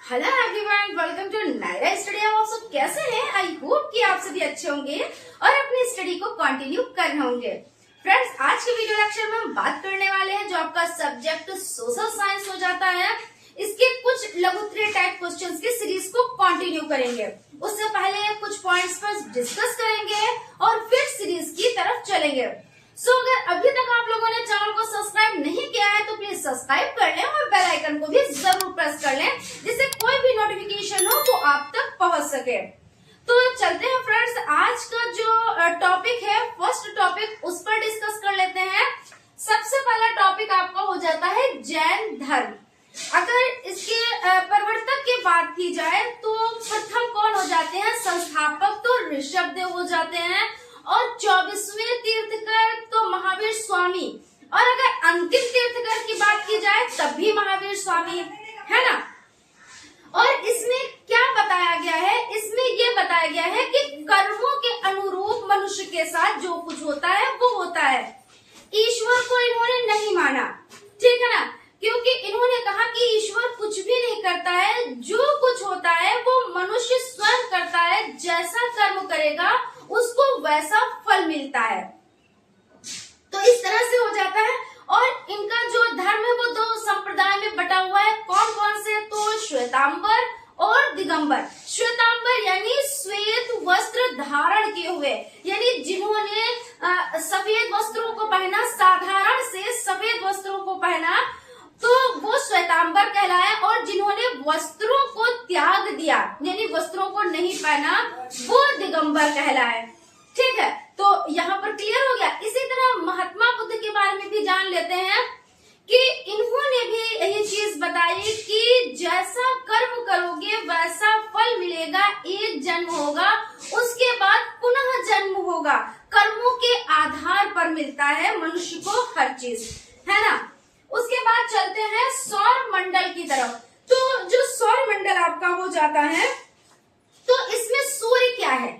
Hello everyone, welcome to Naira study. आप सब कैसे हैं? आई होप कि आप सभी अच्छे होंगे और अपनी स्टडी को कंटिन्यू कर रहे होंगे। फ्रेंड्स, आज के वीडियो लेक्चर में हम बात करने वाले हैं जो आपका सब्जेक्ट सोशल साइंस हो जाता है, इसके कुछ लघुत्तरीय टाइप क्वेश्चंस की सीरीज को कंटिन्यू करेंगे। उससे पहले कुछ पॉइंट्स पर डिस्कस करेंगे और फिर सीरीज की तरफ चलेंगे। अगर अभी तक आप लोगों ने चैनल को सब्सक्राइब नहीं किया है तो प्लीज सब्सक्राइब कर लें और बेल आइकन को भी जरूर प्रेस कर लें, जिससे कोई भी नोटिफिकेशन हो वो आप तक पहुंच सके। तो चलते हैं फ्रेंड्स, आज का जो टॉपिक है, फर्स्ट टॉपिक, उस पर डिस्कस कर लेते हैं। सबसे पहला टॉपिक आपका हो जाता है जैन धर्म। अगर इसके प्रवर्तक की बात की जाए तो प्रथम कौन हो जाते हैं? संस्थापक तो ऋषभदेव हो जाते हैं और 24वें तीर्थकर तो महावीर स्वामी, और अगर अंतिम तीर्थकर की बात की जाए तब भी महावीर स्वामी, है ना। और इसमें क्या बताया गया है? इसमें ये बताया गया है कि कर्मों के अनुरूप मनुष्य के साथ जो कुछ होता है वो होता है। ईश्वर को इन्होंने नहीं माना, ठीक है ना, क्योंकि इन्होंने कहा कि ईश्वर कुछ भी नहीं करता है, जो कुछ होता है वो मनुष्य स्वयं करता है। जैसा कर्म करेगा उसको वैसा फल मिलता है। तो इस तरह से हो जाता है। और इनका जो धर्म है वो दो संप्रदाय में बटा हुआ है। कौन कौन से? तो श्वेतांबर और दिगंबर। श्वेतांबर यानी श्वेत वस्त्र धारण किए हुए, यानी जिन्होंने सफेद वस्त्रों को पहना, साधारण से सफेद वस्त्रों को पहना, तो वो श्वेतांबर कहलाए। और जिन्होंने वस्त्रों को त्याग दिया, यानी वस्त्रों को नहीं पहना, वो दिगंबर कहलाए। ठीक है, तो यहाँ पर क्लियर हो गया। इसी तरह महात्मा बुद्ध के बारे में भी जान लेते हैं कि इन्होंने भी ये चीज बताई कि जैसा कर्म करोगे वैसा फल मिलेगा। एक जन्म होगा, उसके बाद पुनः जन्म होगा। कर्मों के आधार पर मिलता है मनुष्य को हर चीज, है ना। उसके बाद चलते हैं सौर मंडल की तरफ। तो जो सौर मंडल आपका हो जाता है, तो इसमें सूर्य क्या है?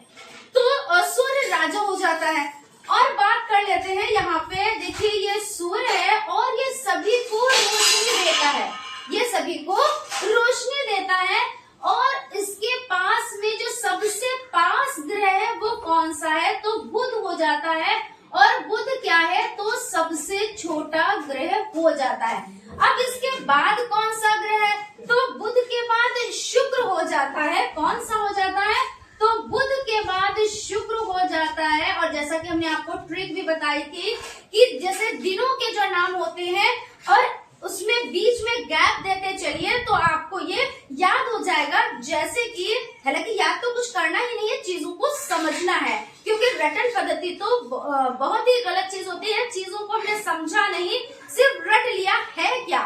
तो सूर्य राजा हो जाता है। और बात कर लेते हैं, यहाँ पे देखिए ये सूर्य है और ये सभी को रोशनी देता है, ये सभी को रोशनी देता है। और इसके पास में जो सबसे पास ग्रह है वो कौन सा है? तो बुध हो जाता है। और बुध क्या है? तो सबसे छोटा ग्रह हो जाता है। अब इसके बाद कौन सा ग्रह है? तो बुध के बाद शुक्र हो जाता है। कौन सा हो जाता है? तो बुध के बाद शुक्र हो जाता है। और जैसा कि हमने आपको ट्रिक भी बताई थी कि जैसे दिनों के जो नाम होते हैं और उसमें बीच में गैप देते चलिए तो आपको ये याद हो जाएगा। जैसे कि हालांकि याद तो कुछ करना ही नहीं है, चीजों को समझना है, क्योंकि रटन पद्धति तो बहुत ही गलत चीज होती है। चीजों को हमने समझा नहीं, सिर्फ रट लिया। है क्या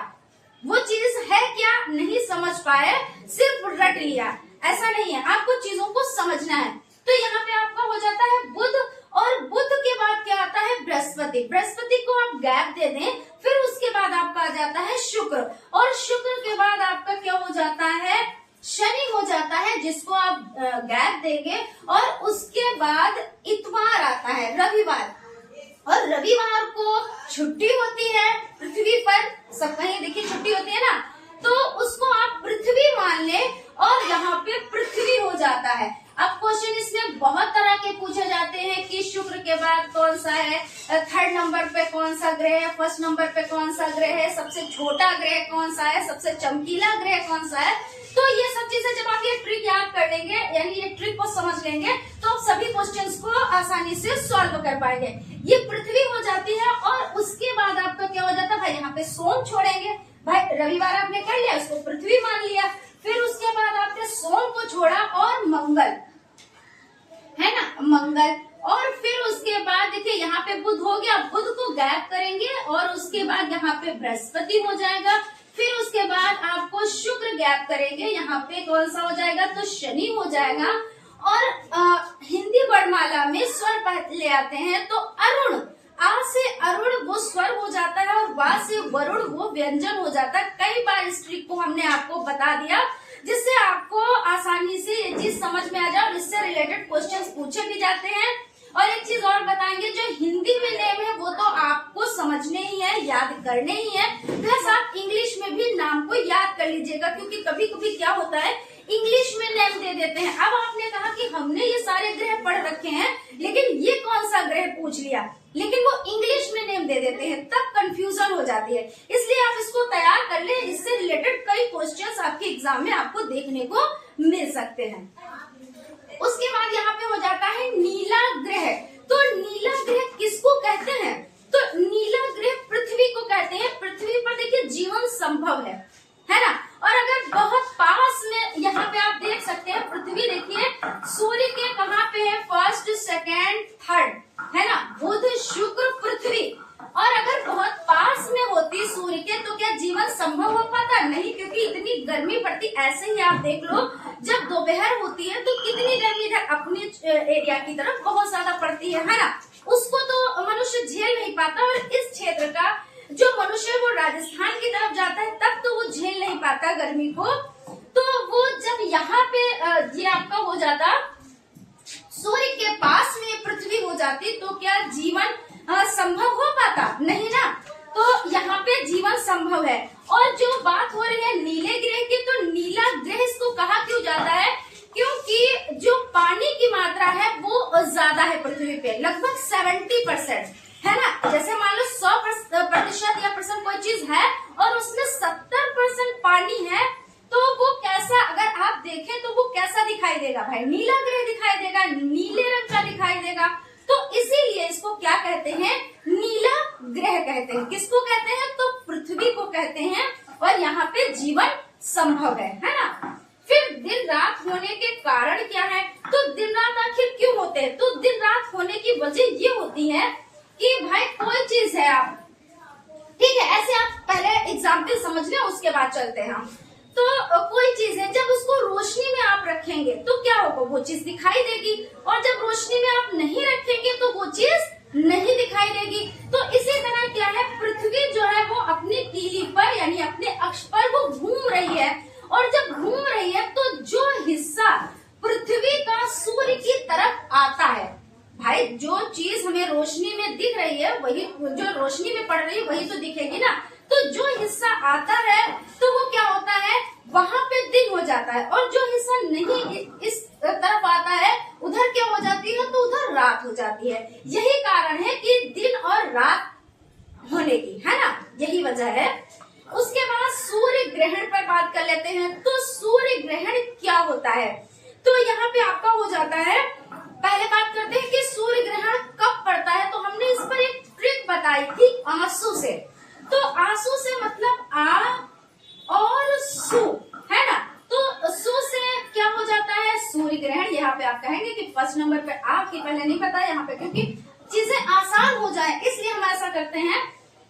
वो चीज, है क्या नहीं समझ पाए, सिर्फ रट लिया, ऐसा नहीं है। आपको चीजों को समझना है। तो यहाँ पे आपका हो जाता है बुध, और बुध के बाद क्या आता है? बृहस्पति। बृहस्पति को आप गैप दे दें, फिर उसके बाद आपका आ जाता है शुक्र, और शुक्र के बाद आपका क्या हो जाता है? शनि हो जाता है, जिसको आप गैप देंगे। और उसके बाद इतवार आता है, रविवार। और रविवार को छुट्टी होती है पृथ्वी पर, सब कहीं देखिए छुट्टी होती है ना, तो उसको आप पृथ्वी मान ले और यहाँ पे पृथ्वी हो जाता है। अब क्वेश्चन इसमें बहुत तरह के पूछे जाते हैं कि शुक्र के बाद कौन सा है, थर्ड नंबर पे कौन सा ग्रह है, फर्स्ट नंबर पे कौन सा ग्रह है, सबसे छोटा ग्रह कौन सा है, सबसे चमकीला ग्रह कौन सा है। तो ये सब चीजें जब आप ये ट्रिक याद कर लेंगे, यानी ये ट्रिक को समझ लेंगे, तो आप सभी क्वेश्चंस को आसानी से सॉल्व कर पाएंगे। ये पृथ्वी हो जाती है। और उसके बाद आपका क्या हो जाता है? भाई यहाँ पे सोम छोड़ेंगे। भाई रविवार आपने कर लिया, उसको पृथ्वी मान लिया। फिर उसके बाद आपने सोम को छोड़ा और मंगल, है ना, मंगल। और फिर उसके बाद देखिए यहाँ पे बुध हो गया, बुध को गैप करेंगे और उसके बाद यहाँ पे बृहस्पति हो जाएगा। फिर उसके बाद आपको शुक्र गैप करेंगे, यहाँ पे कौन सा हो जाएगा? तो शनि हो जाएगा। और हिंदी वर्णमाला में स्वर ले आते हैं, तो अरुण, आ से अरुण वो स्वर हो जाता है और वा से वरुण वो व्यंजन हो जाता है। कई बार इस ट्रिक को हमने आपको बता दिया, जिससे आपको आसानी से ये चीज समझ में आ जाए और इससे रिलेटेड क्वेश्चंस पूछे भी जाते हैं। और एक चीज और बताएंगे, जो हिंदी में नेम है वो तो आपको समझने ही है, याद करने ही है, प्लस आप इंग्लिश में भी नाम को याद कर लीजिएगा, क्योंकि कभी कभी क्या होता है इंग्लिश में नेम दे देते हैं। अब आपने कहा कि हमने ये सारे ग्रह पढ़ रखे हैं, लेकिन ये कौन सा ग्रह पूछ लिया, लेकिन वो इंग्लिश में नेम दे देते हैं, तब कंफ्यूजन हो जाती है। इसलिए आप इसको तैयार कर ले, इससे रिलेटेड कई क्वेश्चंस आपके एग्जाम में आपको देखने को मिल सकते हैं। उसके बाद यहाँ पे हो जाता है नीला ग्रह। तो नीला ग्रह किसको कहते हैं? तो नीला ग्रह पृथ्वी को कहते हैं। पृथ्वी पर देखिए जीवन संभव है ना। और अगर बहुत पास में यहाँ पे आप देख सकते हैं पृथ्वी, देखिए सूर्य के कहाँ पे है, फर्स्ट सेकेंड थर्ड, है ना, बुध शुक्र पृथ्वी। और अगर बहुत पास में होती सूर्य के तो क्या जीवन संभव हो पाता? नहीं, क्योंकि इतनी गर्मी पड़ती। ऐसे ही आप देख लो, जब दोपहर होती है तो कितनी गर्मी इधर अपनी एरिया की तरफ बहुत ज्यादा पड़ती है ना, उसको तो मनुष्य झेल नहीं पाता। और इस क्षेत्र का जो मनुष्य वो राजस्थान की तरफ जाता है तब तो वो झेल नहीं पाता गर्मी को। तो वो जब यहाँ पे ये आपका हो जाता, सूर्य के पास में पृथ्वी हो जाती, तो क्या जीवन संभव हो पाता? नहीं ना। तो यहाँ पे जीवन संभव है। और जो बात हो रही है नीले ग्रह की, तो नीला ग्रह इसको कहा क्यों जाता है? क्योंकि जो पानी की मात्रा है वो ज्यादा है पृथ्वी पे, लगभग 70%, है ना। जैसे मान लो 100% या परसेंट कोई चीज है और उसमें 70% पानी है, तो वो कैसा, अगर आप देखें तो वो कैसा दिखाई देगा भाई? नीला ग्रह दिखाई देगा, नीले रंग का दिखाई देगा। तो इसीलिए इसको क्या कहते हैं? नीला ग्रह कहते हैं। किसको कहते हैं? तो पृथ्वी को कहते हैं। और यहाँ पे जीवन संभव है ना। फिर दिन रात होने के कारण क्या है? तो दिन रात आखिर क्यों होते हैं? तो दिन रात होने की वजह ये होती है कि भाई कोई चीज है, आप ठीक है, ऐसे आप पहले एग्जाम्पल समझ लें, उसके बाद चलते हैं हम। तो कोई चीज है, जब उसको रोशनी में आप रखेंगे तो क्या होगा? वो चीज दिखाई देगी। और जब रोशनी में आप नहीं रखेंगे तो वो चीज नहीं दिखाई देगी। तो इसी तरह क्या है, पृथ्वी जो है वो अपनी तीली पर यानी अपने अक्ष पर वो घूम रही है। और जब घूम रही है तो जो हिस्सा पृथ्वी का सूर्य की तरफ आता है, भाई जो चीज हमें रोशनी में दिख रही है वही, जो रोशनी में पड़ रही है वही तो दिखेगी ना। तो जो हिस्सा आता है तो वो क्या होता है, वहां पे दिन हो जाता है। और जो हिस्सा नहीं इस तरफ आता है उधर क्या हो जाती है, तो उधर रात हो जाती है। यही कारण है कि दिन और रात होने की, है ना, यही वजह है। उसके बाद सूर्य ग्रहण पर बात कर लेते हैं। तो सूर्य ग्रहण क्या होता है? तो यहाँ पे आपका हो जाता है, पहले बात करते हैं कि सूर्य ग्रहण कब पड़ता है। तो हमने इस पर एक ट्रिक बताई थी, आंसू से। तो आंसू से मतलब आ और सू, है ना। तो सू से क्या हो जाता है? सूर्य ग्रहण। यहाँ पे आप कहेंगे कि फर्स्ट नंबर पे आपके पहले नहीं पता, यहाँ पे क्योंकि चीजें आसान हो जाए इसलिए हम ऐसा करते हैं।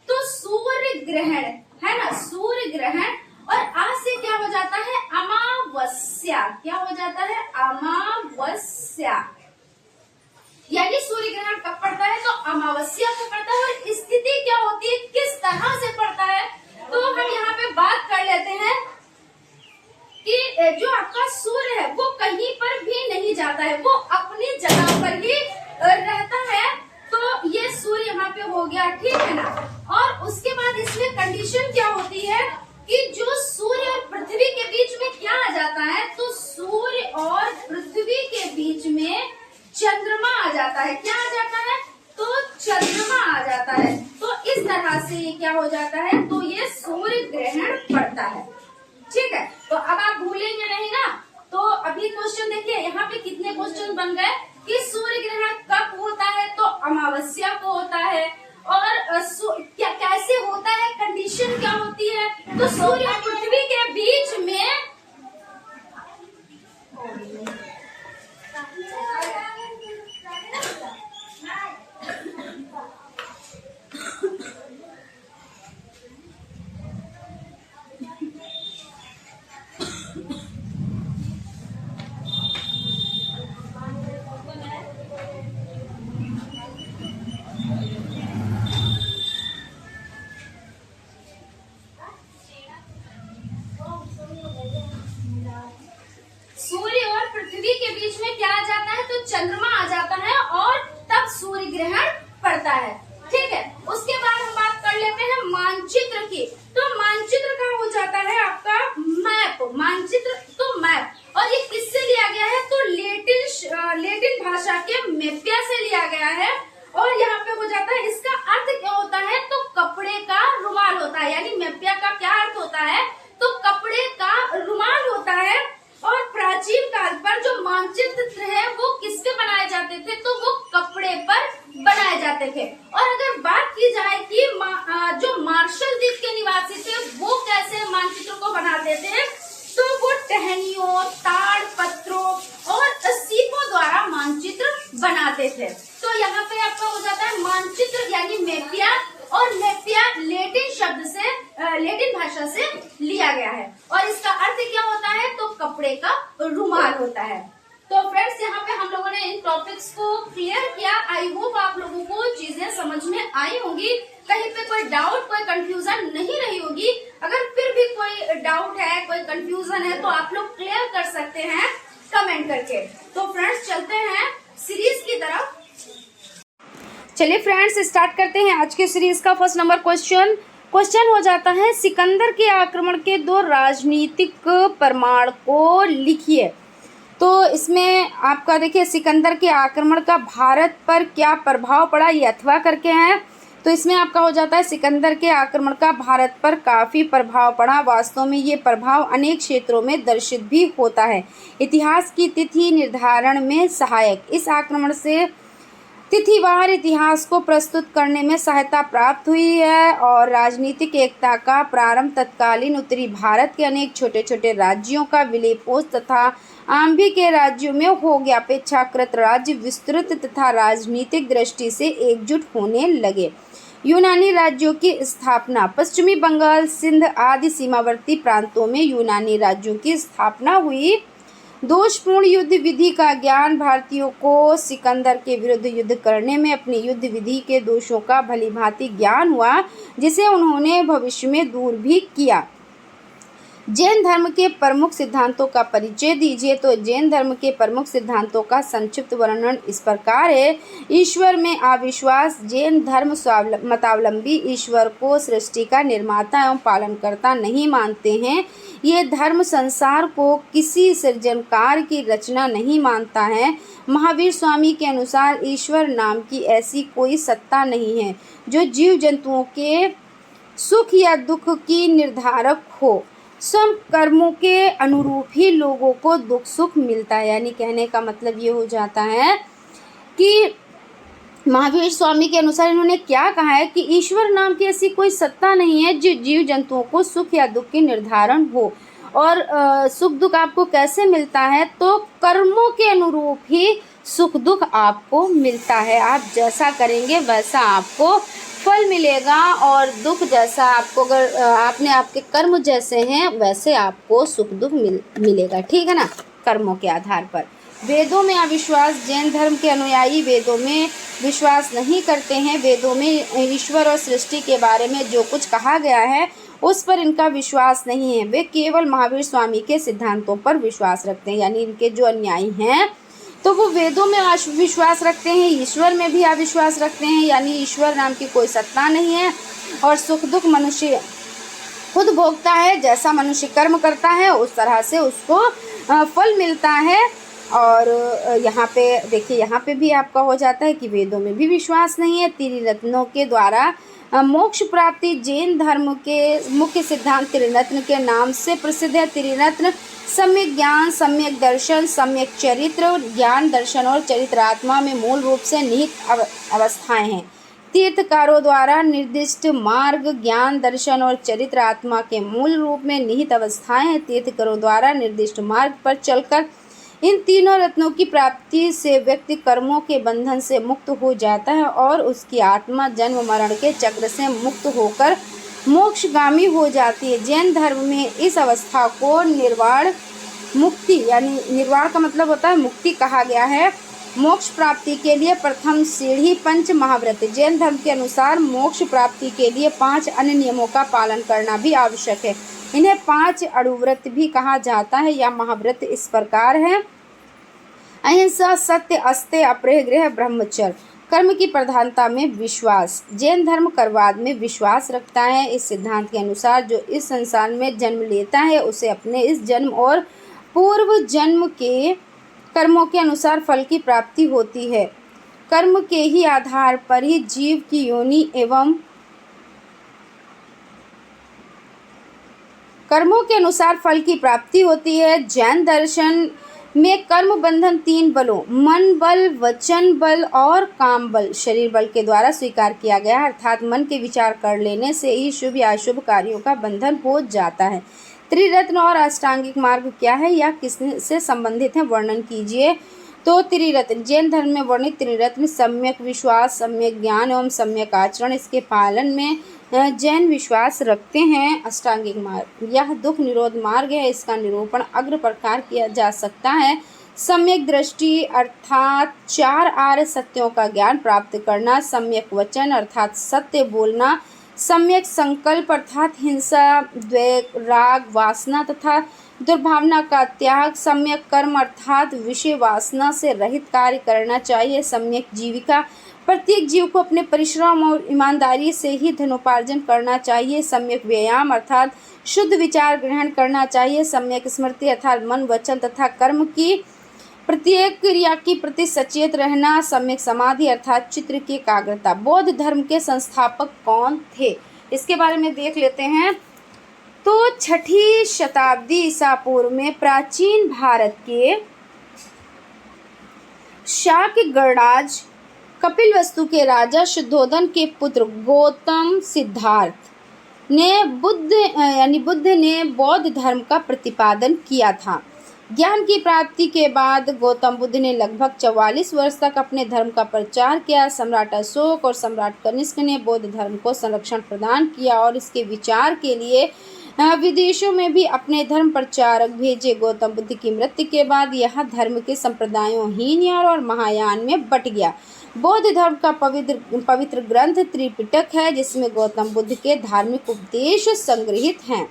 तो सूर्य ग्रहण, है ना, सूर्य ग्रहण। और आज से क्या हो जाता है? अमावस्या। क्या हो जाता है? अमावस्या। यानी सूर्य ग्रहण कब पड़ता है? तो अमावस्या को पड़ता है। और स्थिति क्या होती है, किस तरह से पड़ता है? तो हम यहाँ पे बात कर लेते हैं कि जो आपका सूर्य है वो कहीं पर भी नहीं जाता है, वो अपनी जगह पर ही रहता है। तो ये सूर्य यहाँ पे हो गया, ठीक है ना। और उसके बाद इसमें कंडीशन क्या होती है कि जो सूर्य और पृथ्वी के बीच में क्या आ जाता है? तो सूर्य और पृथ्वी के बीच में चंद्रमा आ जाता है। क्या आ जाता है? तो चंद्रमा आ जाता है। तो इस तरह से ये क्या हो जाता है? तो ये सूर्य ग्रहण पड़ता है, ठीक है। तो अब आप भूलेंगे नहीं ना। तो अभी क्वेश्चन देखिए, यहाँ पे कितने क्वेश्चन बन गए कि सूर्य ग्रहण कब होता है? तो अमावस्या को होता है। और क्या कैसे होता है, कंडीशन क्या होती है? तो सूर्य और पृथ्वी के बीच में सूर्य और पृथ्वी के बीच में क्या आ जाता है? तो चंद्रमा आ जाता है। और तब ग्रहण पड़ता है। ठीक है, उसके बाद हम बात कर लेते हैं मानचित्र की। तो मानचित्र का हो जाता है आपका मैप, मानचित्र तो मैप, और ये किससे लिया गया है? तो लेटिन भाषा के मेपिया से लिया गया है। और यहाँ पे हो जाता है, इसका अर्थ क्या होता है? तो कपड़े का रुमाल होता है, यानी मेपिया का क्या अर्थ होता है? तो कपड़े का रुमाल होता है। और प्राचीन काल पर जो मानचित्र है वो किस पे बनाए जाते थे? तो वो कपड़े पर बनाए जाते थे। और अगर बात की जाए कि जो मार्शल द्वीप के निवासी थे वो कैसे मानचित्र को बनाते थे, तो वो टहनियों, ताड़ पत्रों और सीपों द्वारा मानचित्र बनाते थे। तो यहाँ पे आपका हो जाता है मानचित्र यानी मेपिया, और मेपिया लेटिन शब्द से, लेटिन भाषा से लिया गया है। और इसका अर्थ क्या होता है? तो कपड़े का रुमाल होता है। तो फ्रेंड्स, यहाँ पे हम लोगों ने इन टॉपिक्स को क्लियर किया। आई होप आप लोगों को चीजें समझ में आई होंगी, कहीं पे कोई डाउट, कोई कंफ्यूजन नहीं रही होगी। अगर फिर भी कोई डाउट है, कोई कंफ्यूजन है, तो आप लोग क्लियर कर सकते हैं कमेंट करके। तो फ्रेंड्स, चलते हैं सीरीज की तरफ। चलिए फ्रेंड्स, स्टार्ट करते हैं आज के सीरीज का फर्स्ट नंबर क्वेश्चन हो जाता है, सिकंदर के आक्रमण के 2 राजनीतिक प्रमाण को लिखिए। तो इसमें आपका देखिए, सिकंदर के आक्रमण का भारत पर क्या प्रभाव पड़ा, ये अथवा करके है। तो इसमें आपका हो जाता है, सिकंदर के आक्रमण का भारत पर काफ़ी प्रभाव पड़ा। वास्तव में ये प्रभाव अनेक क्षेत्रों में दर्शित भी होता है। इतिहास की तिथि निर्धारण में सहायक, इस आक्रमण से तिथिवार इतिहास को प्रस्तुत करने में सहायता प्राप्त हुई है। और राजनीतिक एकता का प्रारंभ तत्कालीन उत्तरी भारत के अनेक छोटे छोटे राज्यों का विलेपोष तथा आंभी के राज्यों में हो गया। अपेक्षाकृत राज्य विस्तृत तथा राजनीतिक दृष्टि से एकजुट होने लगे। यूनानी राज्यों की स्थापना, पश्चिमी बंगाल, सिंध आदि सीमावर्ती प्रांतों में यूनानी राज्यों की स्थापना हुई। दोषपूर्ण युद्ध विधि का ज्ञान, भारतीयों को सिकंदर के विरुद्ध युद्ध करने में अपनी युद्ध विधि के दोषों का भलीभांति ज्ञान हुआ, जिसे उन्होंने भविष्य में दूर भी किया। जैन धर्म के प्रमुख सिद्धांतों का परिचय दीजिए। तो जैन धर्म के प्रमुख सिद्धांतों का संक्षिप्त वर्णन इस प्रकार है। ईश्वर में अविश्वास, जैन धर्म मतावलंबी ईश्वर को सृष्टि का निर्माता एवं पालनकर्ता नहीं मानते हैं। ये धर्म संसार को किसी सृजनकार की रचना नहीं मानता है। महावीर स्वामी के अनुसार ईश्वर नाम की ऐसी कोई सत्ता नहीं है जो जीव जंतुओं के सुख या दुख की निर्धारक हो। सब कर्मों के अनुरूप ही लोगों को दुख सुख मिलता है। यानी कहने का मतलब ये हो जाता है कि महावीर स्वामी के अनुसार इन्होंने क्या कहा है कि ईश्वर नाम की ऐसी कोई सत्ता नहीं है जो जीव जंतुओं को सुख या दुख की निर्धारण हो। और सुख दुख आपको कैसे मिलता है? तो कर्मों के अनुरूप ही सुख दुख आपको मिलता है। आप जैसा करेंगे वैसा आपको फल मिलेगा, और दुख जैसा आपको, अगर आपने आपके कर्म जैसे हैं वैसे आपको सुख दुख मिलेगा। ठीक है ना, कर्मों के आधार पर। वेदों में अविश्वास, जैन धर्म के अनुयायी वेदों में विश्वास नहीं करते हैं। वेदों में ईश्वर और सृष्टि के बारे में जो कुछ कहा गया है उस पर इनका विश्वास नहीं है। वे केवल महावीर स्वामी के सिद्धांतों पर विश्वास रखते हैं। यानी इनके जो अनुयायी हैं तो वो वेदों में विश्वास रखते हैं, ईश्वर में भी अविश्वास रखते हैं। यानी ईश्वर नाम की कोई सत्ता नहीं है, और सुख दुख मनुष्य खुद भोगता है। जैसा मनुष्य कर्म करता है उस तरह से उसको फल मिलता है। और यहाँ पे देखिए, यहाँ पे भी आपका हो जाता है कि वेदों में भी विश्वास नहीं है। त्रिरत्नों के द्वारा मोक्ष प्राप्ति जैन धर्म के मुख्य सिद्धांत त्रिरत्न के नाम से प्रसिद्ध है। त्रिरत्न सम्यक ज्ञान, सम्यक दर्शन, सम्यक चरित्र, ज्ञान दर्शन और चरित्र आत्मा में मूल रूप से निहित अवस्थाएं हैं। तीर्थकारों द्वारा निर्दिष्ट मार्ग, ज्ञान दर्शन और चरित्र आत्मा के मूल रूप में निहित अवस्थाएं हैं। तीर्थकारों द्वारा निर्दिष्ट मार्ग पर चलकर इन तीनों रत्नों की प्राप्ति से व्यक्ति कर्मों के बंधन से मुक्त हो जाता है, और उसकी आत्मा जन्म मरण के चक्र से मुक्त होकर मोक्षगामी हो जाती है। जैन धर्म में इस अवस्था को निर्वाण मुक्ति, यानी निर्वाण का मतलब होता है मुक्ति, कहा गया है। मोक्ष प्राप्ति के लिए प्रथम सीढ़ी पंच महाव्रत। जैन धर्म के अनुसार मोक्ष प्राप्ति के लिए 5 अन्य नियमों का पालन करना भी आवश्यक है। इन्हें 5 अणुव्रत भी कहा जाता है। या महाव्रत इस प्रकार है: अहिंसा, सत्य, अस्तेय, अपरिग्रह, ब्रह्मचर्य। कर्म की प्रधानता में विश्वास। जैन धर्म कर्मवाद में विश्वास रखता है। इस सिद्धांत के अनुसार जो इस संसार में जन्म लेता है उसे अपने इस जन्म और पूर्व जन्म के कर्मों के अनुसार फल की प्राप्ति होती है। कर्म के ही आधार पर ही जीव की योनि एवं कर्मों के अनुसार फल की प्राप्ति होती है। जैन दर्शन में कर्म बंधन 3 बलों मन बल, वचन बल और काम बल, शरीर बल के द्वारा स्वीकार किया गया, अर्थात मन के विचार कर लेने से ही शुभ या अशुभ कार्यों का बंधन हो जाता है। त्रिरत्न और अष्टांगिक मार्ग क्या है या किससे संबंधित है, वर्णन कीजिए। तो त्रिरत्न, जैन धर्म में वर्णित त्रिरत्न सम्यक विश्वास, सम्यक ज्ञान एवं सम्यक आचरण, इसके पालन में जैन विश्वास रखते हैं। अष्टांगिक मार्ग यह दुख निरोध मार्ग है। इसका निरूपण अग्र प्रकार किया जा सकता है। सम्यक दृष्टि अर्थात 4 आर्य सत्यों का ज्ञान प्राप्त करना, सम्यक वचन अर्थात सत्य बोलना, सम्यक संकल्प अर्थात हिंसा, द्वेष, राग, वासना तथा दुर्भावना का त्याग, सम्यक कर्म अर्थात विषय वासना से रहित कार्य करना चाहिए, सम्यक जीविका प्रत्येक जीव को अपने परिश्रम और ईमानदारी से ही धनोपार्जन करना चाहिए, सम्यक व्यायाम अर्थात शुद्ध विचार ग्रहण करना चाहिए, सम्यक स्मृति अर्थात मन, वचन तथा कर्म की प्रत्येक क्रिया के प्रति सचेत रहना, सम्यक समाधि अर्थात चित्त की एकाग्रता। बौद्ध धर्म के संस्थापक कौन थे, इसके बारे में देख लेते हैं। तो 6ठी शताब्दी ईसा पूर्व में प्राचीन भारत के शाक्य गणराज कपिलवस्तु के राजा शुद्धोधन के पुत्र गौतम सिद्धार्थ ने बुद्ध ने बौद्ध धर्म का प्रतिपादन किया था। ज्ञान की प्राप्ति के बाद गौतम बुद्ध ने लगभग 44 वर्ष तक अपने धर्म का प्रचार किया। सम्राट अशोक और सम्राट कनिष्क ने बौद्ध धर्म को संरक्षण प्रदान किया और इसके विचार के लिए विदेशों में भी अपने धर्म प्रचारक भेजे। गौतम बुद्ध की मृत्यु के बाद यह धर्म के संप्रदायों हीनयान और महायान में बट गया। बौद्ध धर्म का पवित्र ग्रंथ त्रिपिटक है जिसमें गौतम बुद्ध के धार्मिक उपदेश संग्रहित हैं।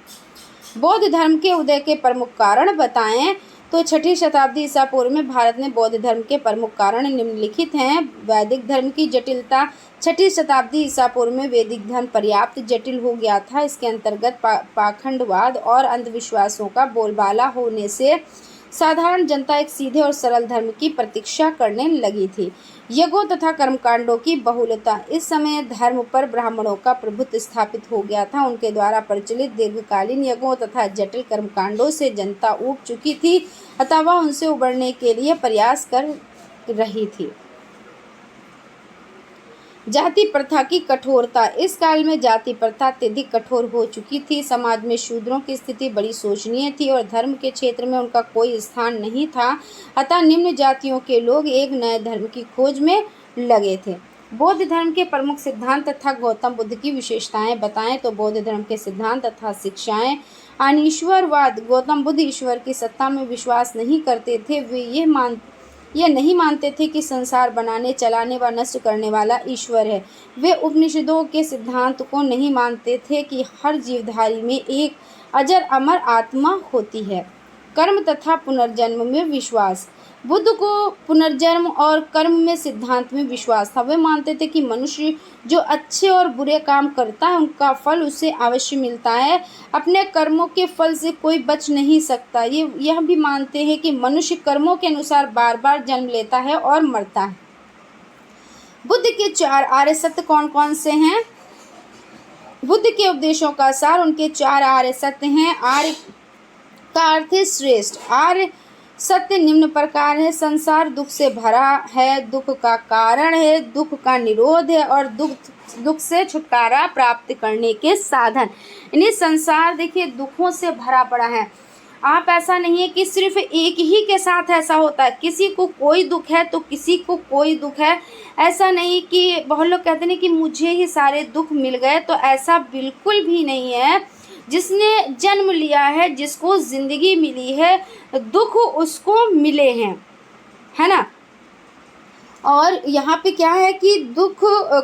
बौद्ध धर्म के उदय के प्रमुख कारण बताएं। तो 6ठी शताब्दी ईसा पूर्व में भारत में बौद्ध धर्म के प्रमुख कारण निम्नलिखित हैं। वैदिक धर्म की जटिलता। 6ठी शताब्दी ईसा पूर्व में वैदिक धर्म पर्याप्त जटिल हो गया था। इसके अंतर्गत पाखंडवाद और अंधविश्वासों का बोलबाला होने से साधारण जनता एक सीधे और सरल धर्म की प्रतीक्षा करने लगी थी। यज्ञों तथा कर्मकांडों की बहुलता। इस समय धर्म पर ब्राह्मणों का प्रभुत्व स्थापित हो गया था। उनके द्वारा प्रचलित दीर्घकालीन यज्ञों तथा जटिल कर्मकांडों से जनता ऊब चुकी थी, अतः वह उनसे उबरने के लिए प्रयास कर रही थी। जाति प्रथा की कठोरता। इस काल में जाति प्रथा अत्यधिक कठोर हो चुकी थी। समाज में शूद्रों की स्थिति बड़ी शोचनीय थी और धर्म के क्षेत्र में उनका कोई स्थान नहीं था, अतः निम्न जातियों के लोग एक नए धर्म की खोज में लगे थे। बौद्ध धर्म के प्रमुख सिद्धांत तथा गौतम बुद्ध की विशेषताएं बताएं। तो बौद्ध धर्म के सिद्धांत तथा शिक्षाएं। अनीश्वरवाद। गौतम बुद्ध ईश्वर की सत्ता में विश्वास नहीं करते थे। वे यह नहीं मानते थे कि संसार बनाने, चलाने व नष्ट करने वाला ईश्वर है। वे उपनिषदों के सिद्धांत को नहीं मानते थे कि हर जीवधारी में एक अजर अमर आत्मा होती है। कर्म तथा पुनर्जन्म में विश्वास। बुद्ध को पुनर्जन्म और कर्म में सिद्धांत में विश्वास था। वे मानते थे कि मनुष्य जो अच्छे और बुरे काम करता है उनका फल उसे अवश्य मिलता है। अपने कर्मों के फल से कोई बच नहीं सकता। यह भी मानते हैं कि मनुष्य कर्मों के अनुसार बार बार जन्म लेता है और मरता है। बुद्ध के 4 आर्य सत्य कौन कौन से हैं? बुद्ध के उपदेशों का सार उनके 4 आर्य सत्य हैं। आर्य का अर्थ है श्रेष्ठ। आर्य सत्य निम्न प्रकार है। संसार दुख से भरा है, दुख का कारण है, दुख का निरोध है और दुख से छुटकारा प्राप्त करने के साधन। यानी संसार देखिए दुखों से भरा पड़ा है। आप ऐसा नहीं है कि सिर्फ एक ही के साथ ऐसा होता है, किसी को कोई दुख है तो किसी को कोई दुख है। ऐसा नहीं कि बहुत लोग कहते हैं कि मुझे ही सारे दुख मिल गए, तो ऐसा बिल्कुल भी नहीं है। जिसने जन्म लिया है, जिसको जिंदगी मिली है, दुख उसको मिले हैं, है ना। और यहाँ पे क्या है कि दुख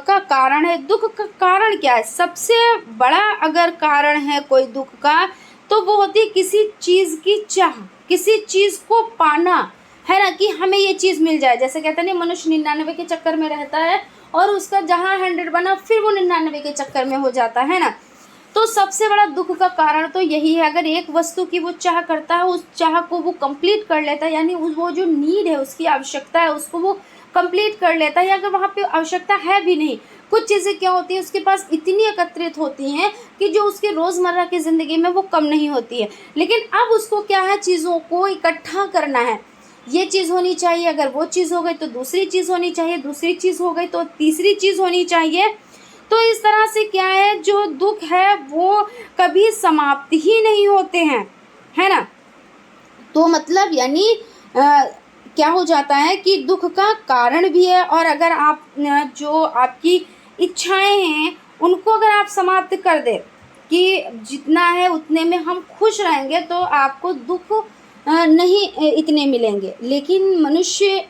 का कारण है। दुख का कारण क्या है? सबसे बड़ा अगर कारण है कोई दुख का तो वो होती है किसी चीज़ की चाह, किसी चीज़ को पाना, है ना, कि हमें ये चीज़ मिल जाए। जैसे कहते हैं ना, मनुष्य 99 के चक्कर में रहता है और उसका जहाँ 100 बना फिर वो 99 के चक्कर में हो जाता है ना। तो सबसे बड़ा दुख का कारण तो यही है। अगर एक वस्तु की वो चाह करता है, उस चाह को वो कंप्लीट कर लेता है, यानी वो जो नीड है, उसकी आवश्यकता है, उसको वो कंप्लीट कर लेता है। या अगर वहाँ पे आवश्यकता है भी नहीं, कुछ चीज़ें क्या होती है उसके पास इतनी एकत्रित होती हैं कि जो उसके रोज़मर्रा की ज़िंदगी में वो कम नहीं होती है, लेकिन अब उसको क्या है, चीज़ों को इकट्ठा करना है। ये चीज़ होनी चाहिए, अगर वो चीज़ हो गई तो दूसरी चीज़ होनी चाहिए, दूसरी चीज़ हो गई तो तीसरी चीज़ होनी चाहिए। तो इस तरह से क्या है, जो दुख है वो कभी समाप्त ही नहीं होते हैं, है ना। तो मतलब यानी क्या हो जाता है कि दुख का कारण भी है। और अगर आप जो आपकी इच्छाएं हैं उनको अगर आप समाप्त कर दे कि जितना है उतने में हम खुश रहेंगे, तो आपको दुख नहीं इतने मिलेंगे। लेकिन मनुष्य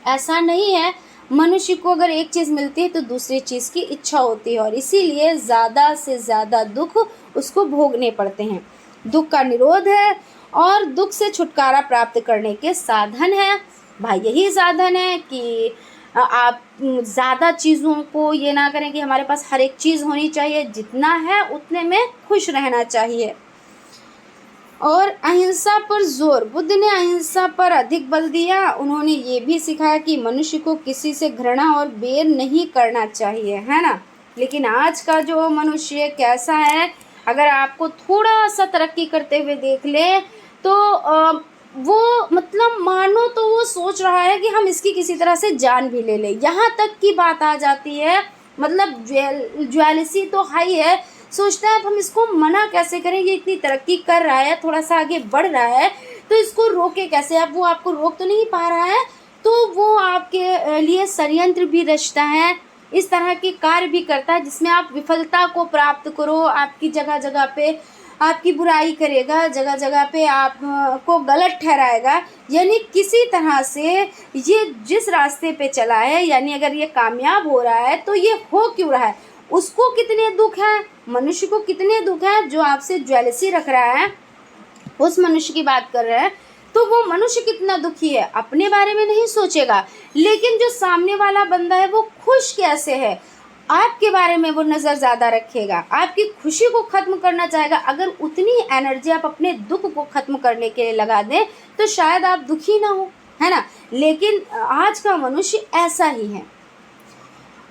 ऐसा नहीं है। मनुष्य को अगर एक चीज़ मिलती है तो दूसरी चीज़ की इच्छा होती है, और इसीलिए ज़्यादा से ज़्यादा दुख उसको भोगने पड़ते हैं। दुख का निरोध है और दुख से छुटकारा प्राप्त करने के साधन है भाई। यही साधन है कि आप ज़्यादा चीज़ों को ये ना करें कि हमारे पास हर एक चीज़ होनी चाहिए, जितना है उतने में खुश रहना चाहिए। और अहिंसा पर जोर, बुद्ध ने अहिंसा पर अधिक बल दिया। उन्होंने ये भी सिखाया कि मनुष्य को किसी से घृणा और बैर नहीं करना चाहिए, है ना। लेकिन आज का जो मनुष्य कैसा है, अगर आपको थोड़ा सा तरक्की करते हुए देख ले तो वो मतलब मानो तो वो सोच रहा है कि हम इसकी किसी तरह से जान भी ले लें, यहाँ तक की बात आ जाती है। मतलब ज्वेलसी तो हाई है, सोचता है अब हम इसको मना कैसे करें, ये इतनी तरक्की कर रहा है, थोड़ा सा आगे बढ़ रहा है, तो इसको रोके कैसे। अब वो आपको रोक तो नहीं पा रहा है, तो वो आपके लिए षड्यंत्र भी रचता है, इस तरह के कार्य भी करता है जिसमें आप विफलता को प्राप्त करो। आपकी जगह जगह पे आपकी बुराई करेगा, जगह जगह पे आप को गलत ठहराएगा। यानी किसी तरह से ये जिस रास्ते पे चला है, यानी अगर ये कामयाब हो रहा है तो ये हो क्यों रहा है, उसको कितने दुख है, मनुष्य को कितने दुख है। जो आपसे ज्वेलसी रख रहा है उस मनुष्य की बात कर रहे हैं, तो वो मनुष्य कितना दुखी है, अपने बारे में नहीं सोचेगा, लेकिन जो सामने वाला बंदा है वो खुश कैसे है, आपके बारे में वो नज़र ज़्यादा रखेगा, आपकी खुशी को ख़त्म करना चाहेगा। अगर उतनी एनर्जी आप अपने दुख को ख़त्म करने के लिए लगा दें तो शायद आप दुखी ना हो, है ना। लेकिन आज का मनुष्य ऐसा ही है।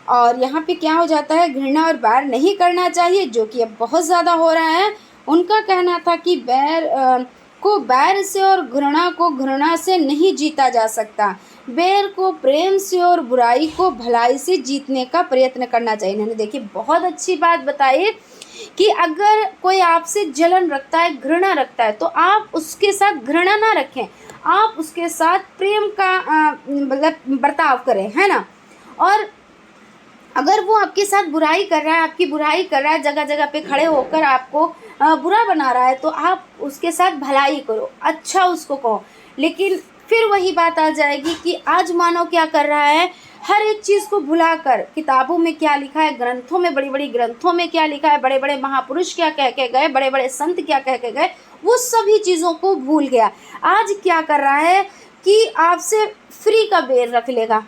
और यहाँ पे क्या हो जाता है, घृणा और बैर नहीं करना चाहिए, जो कि अब बहुत ज़्यादा हो रहा है। उनका कहना था कि बैर को बैर से और घृणा को घृणा से नहीं जीता जा सकता, बैर को प्रेम से और बुराई को भलाई से जीतने का प्रयत्न करना चाहिए। इन्होंने देखिए बहुत अच्छी बात बताई कि अगर कोई आपसे जलन रखता है, घृणा रखता है, तो आप उसके साथ घृणा ना रखें, आप उसके साथ प्रेम का मतलब बर्ताव करें, है ना। और अगर वो आपके साथ बुराई कर रहा है, आपकी बुराई कर रहा है, जगह जगह पे खड़े होकर आपको बुरा बना रहा है, तो आप उसके साथ भलाई करो, अच्छा उसको कहो। लेकिन फिर वही बात आ जाएगी कि आज मानव क्या कर रहा है, हर एक चीज़ को भुलाकर किताबों में क्या लिखा है, ग्रंथों में, बड़ी बड़ी ग्रंथों में क्या लिखा है, बड़े बड़े महापुरुष क्या कह के गए, बड़े बड़े संत क्या कह के गए, वो सभी चीज़ों को भूल गया। आज क्या कर रहा है कि आपसे फ्री का बैर रख लेगा,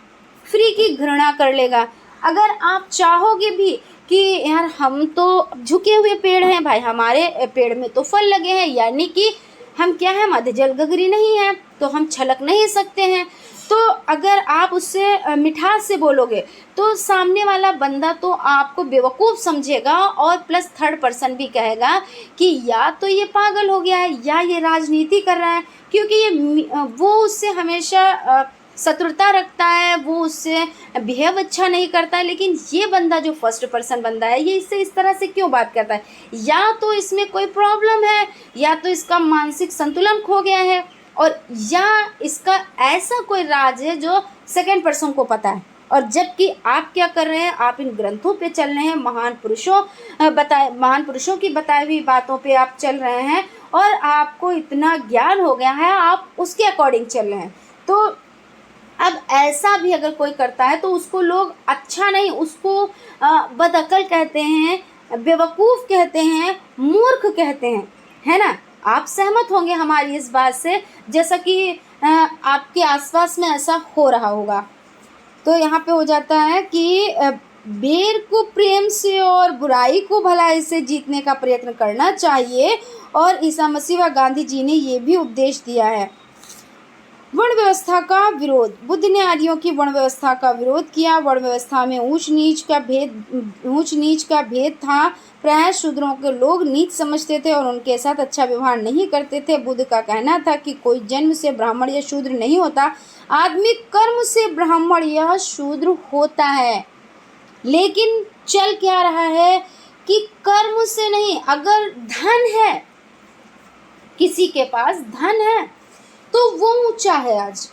फ्री की घृणा कर लेगा। अगर आप चाहोगे भी कि यार हम तो झुके हुए पेड़ हैं भाई, हमारे पेड़ में तो फल लगे हैं, यानी कि हम क्या है, मध्य जल गगरी नहीं है, तो हम छलक नहीं सकते हैं, तो अगर आप उससे मिठास से बोलोगे तो सामने वाला बंदा तो आपको बेवकूफ़ समझेगा, और प्लस थर्ड पर्सन भी कहेगा कि या तो ये पागल हो गया है या ये राजनीति कर रहा है, क्योंकि ये वो उससे हमेशा शत्रुता रखता है, वो उससे बिहेव अच्छा नहीं करता है। लेकिन ये बंदा जो फर्स्ट पर्सन बंदा है, ये इससे इस तरह से क्यों बात करता है, या तो इसमें कोई प्रॉब्लम है, या तो इसका मानसिक संतुलन खो गया है, और या इसका ऐसा कोई राज है जो सेकंड पर्सन को पता है। और जबकि आप क्या कर रहे हैं, आप इन ग्रंथों पे चल रहे हैं, महान पुरुषों की बताई हुई बातों पे आप चल रहे हैं, और आपको इतना ज्ञान हो गया है, आप उसके अकॉर्डिंग चल रहे हैं। तो अब ऐसा भी अगर कोई करता है तो उसको लोग अच्छा नहीं, उसको बदअकल कहते हैं, बेवकूफ़ कहते हैं, मूर्ख कहते हैं, है ना। आप सहमत होंगे हमारी इस बात से। जैसा कि आपके आसपास में ऐसा हो रहा होगा। तो यहाँ पे हो जाता है कि बेर को प्रेम से और बुराई को भलाई से जीतने का प्रयत्न करना चाहिए। और ईसा मसीह व गांधी जी ने ये भी उपदेश दिया है। वर्ण व्यवस्था का विरोध। बुद्ध ने आर्यों की वर्ण व्यवस्था का विरोध किया। वर्ण व्यवस्था में ऊंच नीच का भेद था। प्रायः शूद्रों के लोग नीच समझते थे और उनके साथ अच्छा व्यवहार नहीं करते थे। बुद्ध का कहना था कि कोई जन्म से ब्राह्मण या शूद्र नहीं होता, आदमी कर्म से ब्राह्मण या शूद्र होता है। लेकिन चल क्या रहा है कि कर्म से नहीं, अगर धन है, किसी के पास धन है तो वो ऊंचा है। आज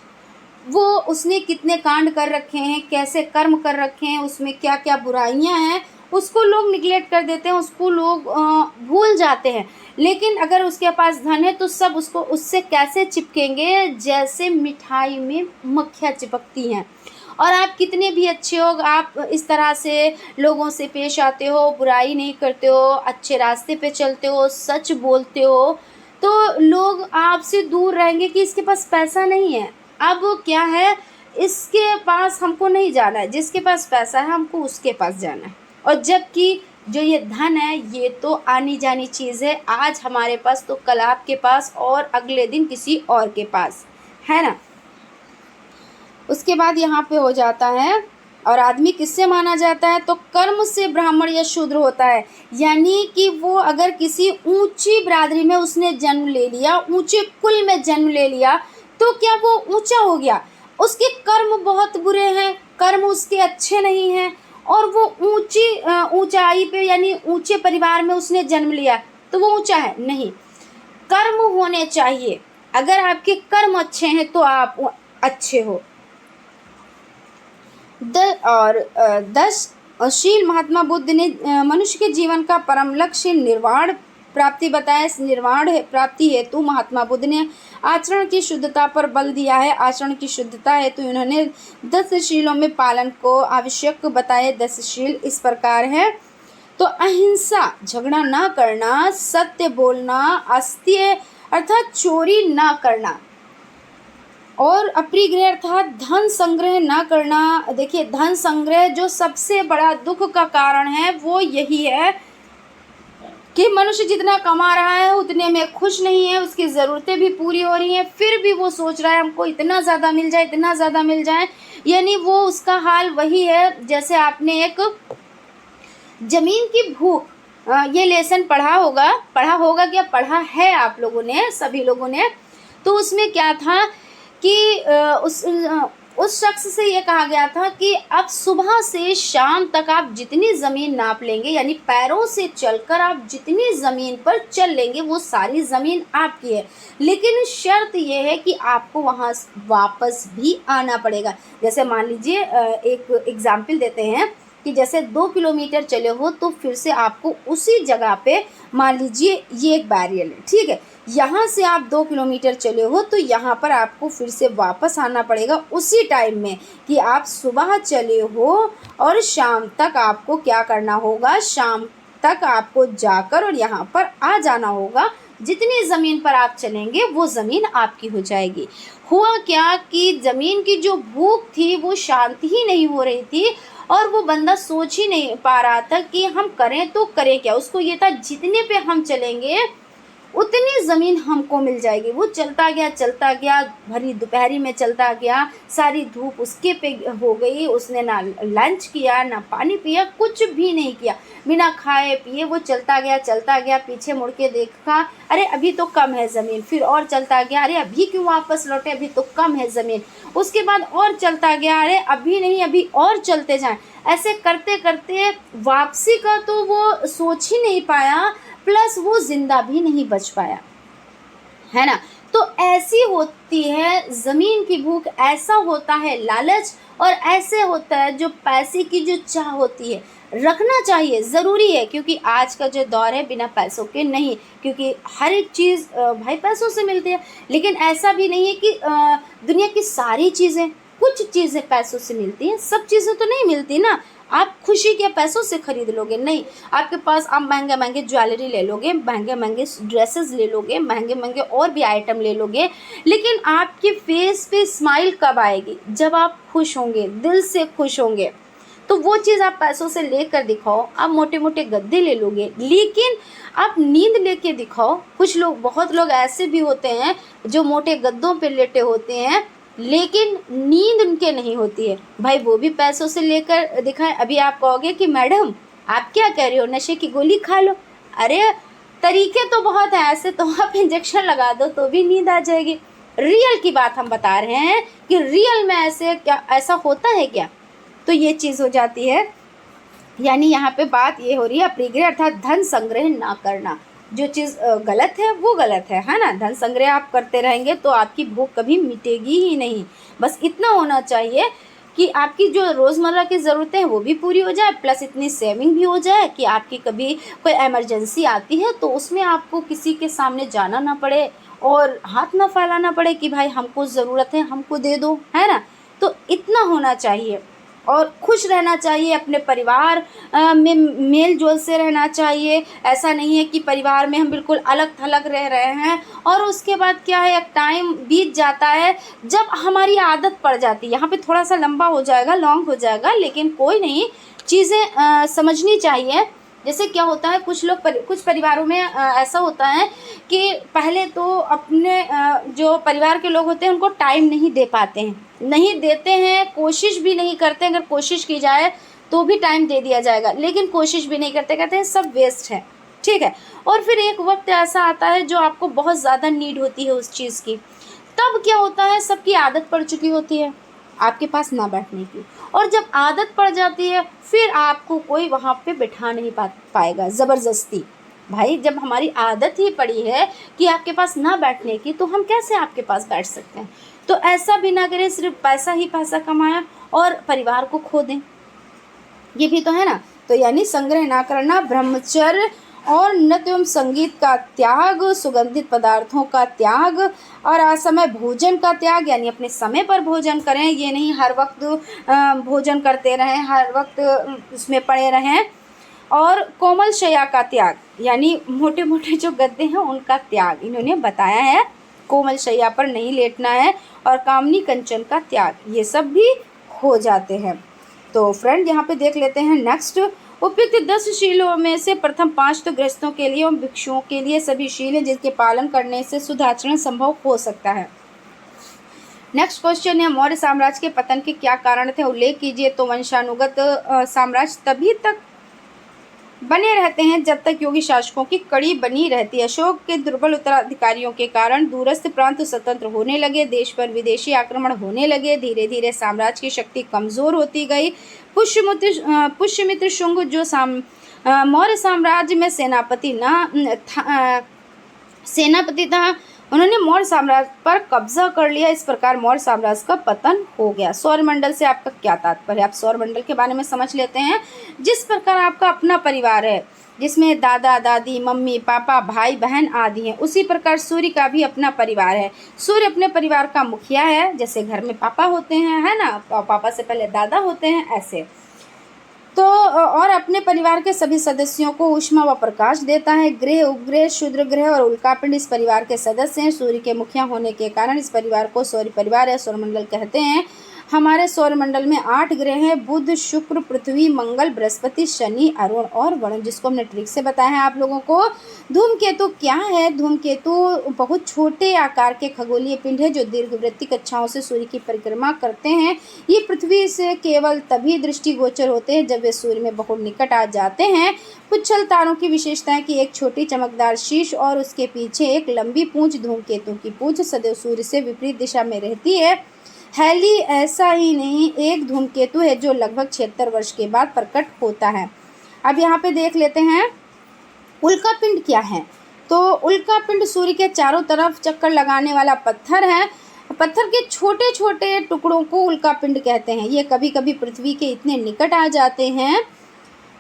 वो उसने कितने कांड कर रखे हैं, कैसे कर्म कर रखे हैं, उसमें क्या क्या बुराइयां हैं, उसको लोग निगलेक्ट कर देते हैं, उसको लोग भूल जाते हैं। लेकिन अगर उसके पास धन है तो सब उसको उससे कैसे चिपकेंगे, जैसे मिठाई में मक्खियाँ चिपकती हैं। और आप कितने भी अच्छे हो, आप इस तरह से लोगों से पेश आते हो, बुराई नहीं करते हो, अच्छे रास्ते पे चलते हो, सच बोलते हो, तो लोग आपसे दूर रहेंगे कि इसके पास पैसा नहीं है। अब क्या है, इसके पास हमको नहीं जाना है, जिसके पास पैसा है हमको उसके पास जाना है। और जबकि जो ये धन है ये तो आनी जानी चीज़ है, आज हमारे पास तो कल आपके पास और अगले दिन किसी और के पास, है ना। उसके बाद यहाँ पे हो जाता है, और आदमी किससे माना जाता है, तो कर्म से ब्राह्मण या शूद्र होता है। यानी कि वो अगर किसी ऊंची बिरादरी में उसने जन्म ले लिया, ऊंचे कुल में जन्म ले लिया, तो क्या वो ऊंचा हो गया? उसके कर्म बहुत बुरे हैं, कर्म उसके अच्छे नहीं हैं, और वो ऊंचाई पे यानी ऊंचे परिवार में उसने जन्म लिया तो वो ऊंचा है? नहीं, कर्म होने चाहिए। अगर आपके कर्म अच्छे हैं तो आप अच्छे हो। 10 महात्मा बुद्ध ने मनुष्य के जीवन का परम लक्ष्य निर्वाण प्राप्ति बताया। निर्वाण प्राप्ति हेतु महात्मा बुद्ध ने आचरण की शुद्धता पर बल दिया है। आचरण की शुद्धता हेतु इन्होंने 10 शीलों में पालन को आवश्यक बताए। 10 शील इस प्रकार है, तो अहिंसा, झगड़ा ना करना, सत्य बोलना, अस्त्य अर्थात चोरी ना करना, और अप्रिय अर्थात धन संग्रह ना करना। देखिए, धन संग्रह जो सबसे बड़ा दुख का कारण है वो यही है कि मनुष्य जितना कमा रहा है उतने में खुश नहीं है, उसकी ज़रूरतें भी पूरी हो रही हैं, फिर भी वो सोच रहा है हमको इतना ज़्यादा मिल जाए, इतना ज़्यादा मिल जाए। यानी वो उसका हाल वही है जैसे आपने एक ज़मीन की भूख, ये लेसन पढ़ा होगा क्या, पढ़ा है आप लोगों ने, सभी लोगों ने। तो उसमें क्या था कि उस शख्स से ये कहा गया था कि अब सुबह से शाम तक आप जितनी ज़मीन नाप लेंगे, यानी पैरों से चलकर आप जितनी ज़मीन पर चल लेंगे वो सारी ज़मीन आपकी है, लेकिन शर्त ये है कि आपको वहाँ वापस भी आना पड़ेगा। जैसे मान लीजिए एक एग्जाम्पल देते हैं कि जैसे 2 किलोमीटर चले हो तो फिर से आपको उसी जगह पे, मान लीजिए ये एक बैरियर है, ठीक है, यहाँ से आप 2 किलोमीटर चले हो तो यहाँ पर आपको फिर से वापस आना पड़ेगा उसी टाइम में कि आप सुबह चले हो, और शाम तक आपको क्या करना होगा, शाम तक आपको जाकर और यहाँ पर आ जाना होगा। जितनी ज़मीन पर आप चलेंगे वो ज़मीन आपकी हो जाएगी। हुआ क्या कि ज़मीन की जो भूख थी वो शांति ही नहीं हो रही थी, और वो बंदा सोच ही नहीं पा रहा था कि हम करें तो करें क्या। उसको ये था जितने पे हम चलेंगे उतनी ज़मीन हमको मिल जाएगी। वो चलता गया, भरी दोपहरी में चलता गया, सारी धूप उसके पे हो गई, उसने ना लंच किया ना पानी पिया, कुछ भी नहीं किया, बिना खाए पिए वो चलता गया। पीछे मुड़ के देखा, अरे अभी तो कम है ज़मीन, फिर और चलता गया, अरे अभी क्यों वापस लौटे, अभी तो कम है ज़मीन। उसके बाद और चलता गया, अरे अभी नहीं, अभी और चलते जाएं। ऐसे करते करते वापसी का तो वो सोच ही नहीं पाया, प्लस वो जिंदा भी नहीं बच पाया, है ना। तो ऐसी होती है ज़मीन की भूख, ऐसा होता है लालच, और ऐसे होता है जो पैसे की जो चाह होती है। रखना चाहिए, ज़रूरी है, क्योंकि आज का जो दौर है बिना पैसों के नहीं, क्योंकि हर एक चीज़ भाई पैसों से मिलती है। लेकिन ऐसा भी नहीं है कि दुनिया की सारी चीज़ें, कुछ चीज़ें पैसों से मिलती हैं, सब चीज़ें तो नहीं मिलती ना। आप खुशी के पैसों से खरीद लोगे नहीं। आपके पास आप महंगे महंगे ज्वेलरी ले लोगे, महंगे महंगे ड्रेसेस ले लोगे, महंगे महंगे और भी आइटम ले लोगे, लेकिन आपके फेस पे स्माइल कब आएगी? जब आप खुश होंगे, दिल से खुश होंगे। तो वो चीज़ आप पैसों से लेकर दिखाओ। आप मोटे मोटे गद्दे ले लोगे, लेकिन आप नींद लेके दिखाओ। कुछ लोग, बहुत लोग ऐसे भी होते हैं जो मोटे गद्दों पे लेटे होते हैं, लेकिन नींद उनके नहीं होती है। भाई वो भी पैसों से लेकर दिखाएं। अभी आप कहोगे कि मैडम आप क्या कह रही हो, नशे की गोली खा लो। अरे तरीके तो बहुत हैं, ऐसे तो आप इंजेक्शन लगा दो तो भी नींद आ जाएगी। रियल की बात हम बता रहे हैं कि रियल में ऐसे क्या, ऐसा होता है क्या? तो ये चीज़ हो जाती है। यानी यहाँ पे बात ये हो रही है अपरिग्रह अर्थात धन संग्रह ना करना। जो चीज़ गलत है वो गलत है ना। धन संग्रह आप करते रहेंगे तो आपकी भूख कभी मिटेगी ही नहीं। बस इतना होना चाहिए कि आपकी जो रोज़मर्रा की ज़रूरतें हैं वो भी पूरी हो जाए, प्लस इतनी सेविंग भी हो जाए कि आपकी कभी कोई इमरजेंसी आती है तो उसमें आपको किसी के सामने जाना ना पड़े और हाथ ना फैलाना पड़े कि भाई हमको ज़रूरत है, हमको दे दो, है ना। तो इतना होना चाहिए और खुश रहना चाहिए। अपने परिवार में मेल जोल से रहना चाहिए। ऐसा नहीं है कि परिवार में हम बिल्कुल अलग थलग रह रहे हैं और उसके बाद क्या है, एक टाइम बीत जाता है जब हमारी आदत पड़ जाती है। यहाँ पे थोड़ा सा लंबा हो जाएगा, लॉन्ग हो जाएगा, लेकिन कोई नहीं, चीज़ें समझनी चाहिए। जैसे क्या होता है, कुछ लोग कुछ परिवारों में ऐसा होता है कि पहले तो अपने जो परिवार के लोग होते हैं उनको टाइम नहीं दे पाते हैं, नहीं देते हैं, कोशिश भी नहीं करते। अगर कोशिश की जाए तो भी टाइम दे दिया जाएगा, लेकिन कोशिश भी नहीं करते, कहते हैं सब वेस्ट है, ठीक है। और फिर एक वक्त ऐसा आता है जो आपको बहुत ज़्यादा नीड होती है उस चीज़ की। तब क्या होता है, सबकी आदत पड़ चुकी होती है आपके पास ना बैठने की, और जब आदत पड़ जाती है फिर आपको कोई वहाँ पे बैठा नहीं पाएगा ज़बरदस्ती। भाई जब हमारी आदत ही पड़ी है कि आपके पास ना बैठने की, तो हम कैसे आपके पास बैठ सकते हैं? तो ऐसा भी ना करें, सिर्फ पैसा ही पैसा कमाएं और परिवार को खो दें, ये भी तो है ना। तो यानी संग्रह ना करना, ब्रह्मचर्य और नृत्य एवं संगीत का त्याग, सुगंधित पदार्थों का त्याग और असमय भोजन का त्याग, यानी अपने समय पर भोजन करें। ये नहीं हर वक्त भोजन करते रहें, हर वक्त उसमें पड़े रहें। और कोमल शैया का त्याग, यानी मोटे मोटे जो गद्दे हैं उनका त्याग इन्होंने बताया है। कोमल शैया पर नहीं लेटना है। और कामनी कंचन का त्याग, ये सब भी हो जाते हैं। तो फ्रेंड यहाँ पे देख लेते हैं नेक्स्ट। उपयुक्त 10 शीलों में से प्रथम 5 तो गृहस्थों के लिए और भिक्षुओं के लिए सभी शील हैं जिनके पालन करने से शुद्ध आचरण संभव हो सकता है। नेक्स्ट क्वेश्चन है, मौर्य साम्राज्य के पतन के क्या कारण थे, उल्लेख कीजिए। तो वंशानुगत साम्राज्य तभी तक बने रहते हैं जब तक योगी शासकों की कड़ी बनी रहती है। अशोक के दुर्बल उत्तराधिकारियों के कारण दूरस्थ प्रांत स्वतंत्र होने लगे, देश पर विदेशी आक्रमण होने लगे, धीरे धीरे साम्राज्य की शक्ति कमजोर होती गई। पुष्यमित्र शुंग जो मौर्य साम्राज्य में सेनापति था, उन्होंने मौर्य साम्राज्य पर कब्जा कर लिया। इस प्रकार मौर्य साम्राज्य का पतन हो गया। सौरमंडल से आपका क्या तात्पर्य है? आप सौरमंडल के बारे में समझ लेते हैं। जिस प्रकार आपका अपना परिवार है जिसमें दादा दादी मम्मी पापा भाई बहन आदि हैं, उसी प्रकार सूर्य का भी अपना परिवार है। सूर्य अपने परिवार का मुखिया है। जैसे घर में पापा होते हैं, है ना, पापा से पहले दादा होते हैं, ऐसे। तो और अपने परिवार के सभी सदस्यों को ऊष्मा व प्रकाश देता है। ग्रह, उपग्रह, क्षुद्र ग्रह और उल्कापिंड इस परिवार के सदस्य हैं। सूर्य के मुखिया होने के कारण इस परिवार को सौर परिवार या सौरमंडल कहते हैं। हमारे सौरमंडल में 8 ग्रह हैं, बुध, शुक्र, पृथ्वी, मंगल, बृहस्पति, शनि, अरुण और वरुण, जिसको हमने ट्रिक से बताया है आप लोगों को। धूमकेतु क्या है? धूमकेतु बहुत छोटे आकार के खगोलीय पिंड है जो दीर्घवृत्तीय कक्षाओं से सूर्य की परिक्रमा करते हैं। ये पृथ्वी से केवल तभी दृष्टिगोचर होते हैं जब वे सूर्य में बहुत निकट आ जाते हैं। पुच्छल तारों की विशेषता है कि एक छोटी चमकदार शीश और उसके पीछे एक लंबी पूंछ। धूमकेतु की पूंछ सदैव सूर्य से विपरीत दिशा में रहती है। हैली ऐसा ही नहीं, एक धूमकेतु है जो लगभग 76 वर्ष के बाद प्रकट होता है। अब यहाँ पे देख लेते हैं उल्कापिंड क्या है। तो उल्कापिंड सूर्य के चारों तरफ चक्कर लगाने वाला पत्थर है। पत्थर के छोटे छोटे टुकड़ों को उल्कापिंड कहते हैं। ये कभी कभी पृथ्वी के इतने निकट आ जाते हैं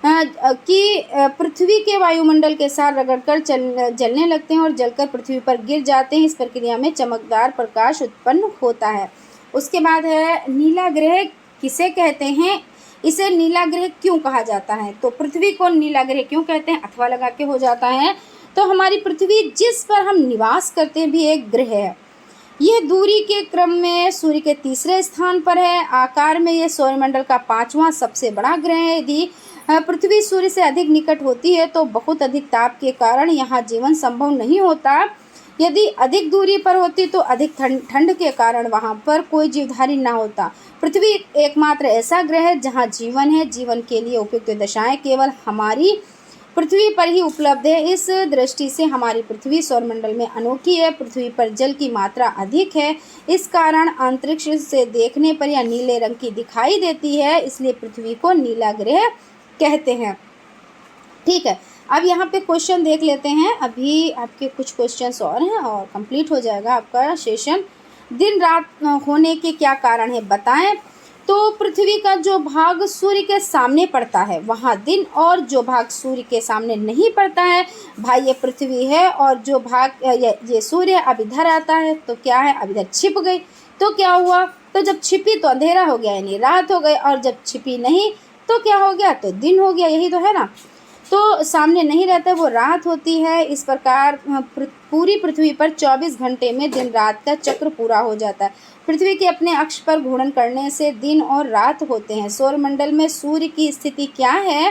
कि पृथ्वी के वायुमंडल के साथ रगड़कर जलने लगते हैं और जलकर पृथ्वी पर गिर जाते हैं। इस प्रक्रिया में चमकदार प्रकाश उत्पन्न होता है। उसके बाद है नीला ग्रह किसे कहते हैं? इसे नीला ग्रह क्यों कहा जाता है? तो पृथ्वी को नीला ग्रह क्यों कहते हैं? अथवा लगा के हो जाता है। तो हमारी पृथ्वी जिस पर हम निवास करते हैं भी एक ग्रह है। यह दूरी के क्रम में सूर्य के तीसरे स्थान पर है। आकार में यह सौरमंडल का 5वां सबसे बड़ा ग्रह है। यदि पृथ्वी सूर्य से अधिक निकट होती है तो बहुत अधिक ताप के कारण यहाँ जीवन संभव नहीं होता। यदि अधिक दूरी पर होती तो अधिक ठंड के कारण वहाँ पर कोई जीवधारी ना होता। पृथ्वी एकमात्र ऐसा ग्रह है जहाँ जीवन है। जीवन के लिए उपयुक्त दशाएं केवल हमारी पृथ्वी पर ही उपलब्ध है। इस दृष्टि से हमारी पृथ्वी सौरमंडल में अनोखी है। पृथ्वी पर जल की मात्रा अधिक है, इस कारण अंतरिक्ष से देखने पर यह नीले रंग की दिखाई देती है, इसलिए पृथ्वी को नीला ग्रह कहते हैं। ठीक है, अब यहाँ पे क्वेश्चन देख लेते हैं। अभी आपके कुछ क्वेश्चंस और हैं और कंप्लीट हो जाएगा आपका सेशन। दिन रात होने के क्या कारण है बताएं। तो पृथ्वी का जो भाग सूर्य के सामने पड़ता है वहाँ दिन, और जो भाग सूर्य के सामने नहीं पड़ता है भाई ये पृथ्वी है, और जो भाग ये सूर्य अब इधर आता है तो क्या है, अब इधर छिप गई तो क्या हुआ, तो जब छिपी तो अंधेरा हो गया यानी रात हो गई, और जब छिपी नहीं तो क्या हो गया, तो दिन हो गया। यही तो है ना। तो सामने नहीं रहता वो रात होती है। इस प्रकार पूरी पृथ्वी पर 24 घंटे में दिन रात का चक्र पूरा हो जाता है। पृथ्वी के अपने अक्ष पर घूर्णन करने से दिन और रात होते हैं। सौरमंडल में सूर्य की स्थिति क्या है,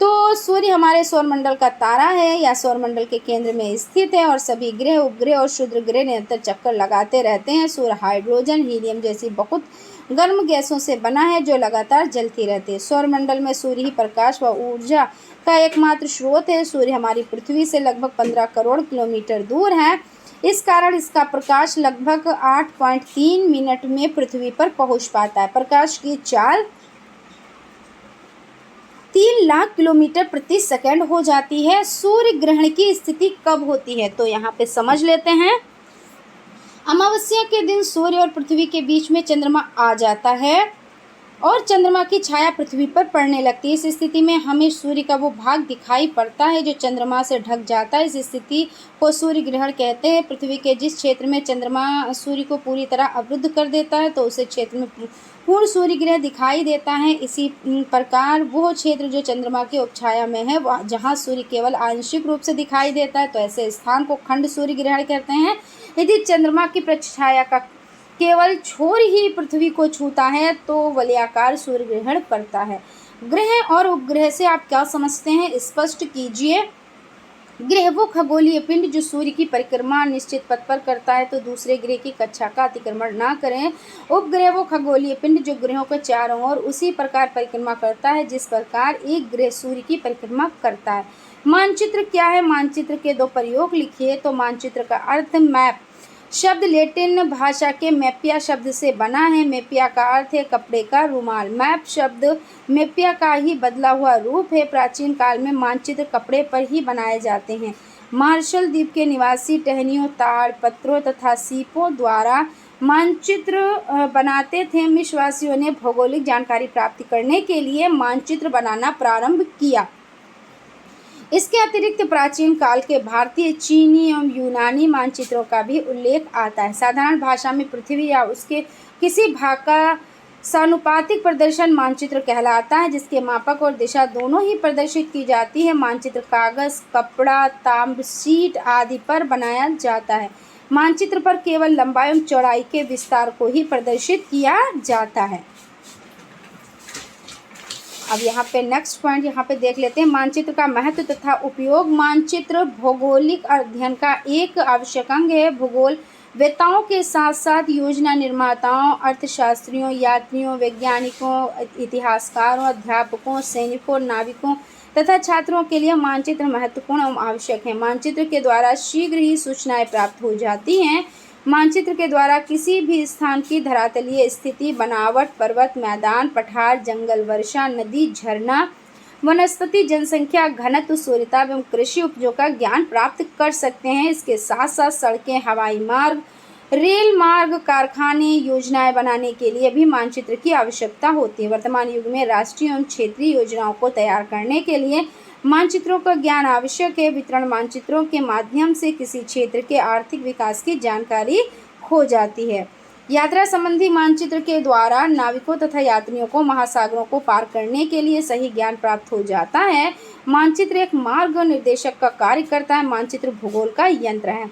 तो सूर्य हमारे सौरमंडल का तारा है या सौरमंडल के केंद्र में स्थित है, और सभी ग्रह उपग्रह और क्षुद्र ग्रह निरंतर चक्कर लगाते रहते हैं। सूर्य हाइड्रोजन हीलियम जैसी बहुत गर्म गैसों से बना है जो लगातार जलती रहती है। सौरमंडल में सूर्य ही प्रकाश व ऊर्जा का एकमात्र स्रोत है। सूर्य हमारी पृथ्वी से लगभग 15 करोड़ किलोमीटर दूर है, इस कारण इसका प्रकाश लगभग 8.3 मिनट में पृथ्वी पर पहुंच पाता है। प्रकाश की चाल 3 लाख किलोमीटर प्रति सेकंड हो जाती है। सूर्य ग्रहण की स्थिति कब होती है, तो यहाँ पे समझ लेते हैं। अमावस्या के दिन सूर्य और पृथ्वी के बीच में चंद्रमा आ जाता है और चंद्रमा की छाया पृथ्वी पर पड़ने लगती है। इस स्थिति में हमें सूर्य का वो भाग दिखाई पड़ता है जो चंद्रमा से ढक जाता है। इस स्थिति को सूर्य ग्रहण कहते हैं। पृथ्वी के जिस क्षेत्र में चंद्रमा सूर्य को पूरी तरह अवरुद्ध कर देता है तो उस क्षेत्र में पूर्ण सूर्य ग्रह दिखाई देता है। इसी प्रकार वो क्षेत्र जो चंद्रमा की उपछाया में है जहाँ सूर्य केवल आंशिक रूप से दिखाई देता है तो ऐसे स्थान को खंड सूर्य ग्रहण कहते हैं। यदि चंद्रमा की प्रच्छाया का केवल छोर ही पृथ्वी को छूता है तो वलयाकार सूर्य ग्रहण पड़ता है। ग्रह और उपग्रह से आप क्या समझते हैं, स्पष्ट कीजिए। ग्रह वो खगोलीय पिंड जो सूर्य की परिक्रमा निश्चित पथ पर करता है तो दूसरे ग्रह की कक्षा का अतिक्रमण ना करें। उपग्रह वो खगोलीय पिंड जो ग्रहों के चारों ओर उसी प्रकार परिक्रमा करता है जिस प्रकार एक ग्रह सूर्य की परिक्रमा करता है। मानचित्र क्या है, मानचित्र के 2 प्रयोग लिखिए। तो मानचित्र का अर्थ मैप शब्द लैटिन भाषा के मैपिया शब्द से बना है। मैपिया का अर्थ है कपड़े का रुमाल। मैप शब्द मैपिया का ही बदला हुआ रूप है। प्राचीन काल में मानचित्र कपड़े पर ही बनाए जाते हैं। मार्शल द्वीप के निवासी टहनियों, ताड़ पत्रों तथा सीपों द्वारा मानचित्र बनाते थे। मिस्रवासियों ने भौगोलिक जानकारी प्राप्त करने के लिए मानचित्र बनाना प्रारंभ किया। इसके अतिरिक्त प्राचीन काल के भारतीय, चीनी एवं यूनानी मानचित्रों का भी उल्लेख आता है। साधारण भाषा में पृथ्वी या उसके किसी भाग का सानुपातिक प्रदर्शन मानचित्र कहलाता है जिसके मापक और दिशा दोनों ही प्रदर्शित की जाती है। मानचित्र कागज, कपड़ा, ताम्र, शीट आदि पर बनाया जाता है। मानचित्र पर केवल लंबाई एवं चौड़ाई के विस्तार को ही प्रदर्शित किया जाता है। अब यहाँ पे नेक्स्ट पॉइंट यहाँ पे देख लेते हैं, मानचित्र का महत्व तथा उपयोग। मानचित्र भौगोलिक अध्ययन का एक आवश्यक अंग है। भूगोल वेताओं के साथ साथ योजना निर्माताओं, अर्थशास्त्रियों, यात्रियों, वैज्ञानिकों, इतिहासकारों, अध्यापकों, सैनिकों, नाविकों तथा छात्रों के लिए मानचित्र महत्वपूर्ण एवं आवश्यक है। मानचित्र के द्वारा शीघ्र ही सूचनाएं प्राप्त हो जाती हैं। मानचित्र के द्वारा किसी भी स्थान की धरातलीय स्थिति, बनावट, पर्वत, मैदान, पठार, जंगल, वर्षा, नदी, झरना, वनस्पति, जनसंख्या, घनत्व, सूर्यता एवं कृषि उपजों का ज्ञान प्राप्त कर सकते हैं। इसके साथ साथ सड़कें, हवाई मार्ग, रेल मार्ग, कारखाने, योजनाएं बनाने के लिए भी मानचित्र की आवश्यकता होती है। वर्तमान युग में राष्ट्रीय एवं क्षेत्रीय योजनाओं को तैयार करने के लिए मानचित्रों का ज्ञान आवश्यक है। वितरण मानचित्रों के माध्यम से किसी क्षेत्र के आर्थिक विकास की जानकारी हो जाती है। यात्रा संबंधी मानचित्र के द्वारा नाविकों तथा यात्रियों को महासागरों को पार करने के लिए सही ज्ञान प्राप्त हो जाता है। मानचित्र एक मार्ग निर्देशक का कार्य करता है। मानचित्र भूगोल का यंत्र है।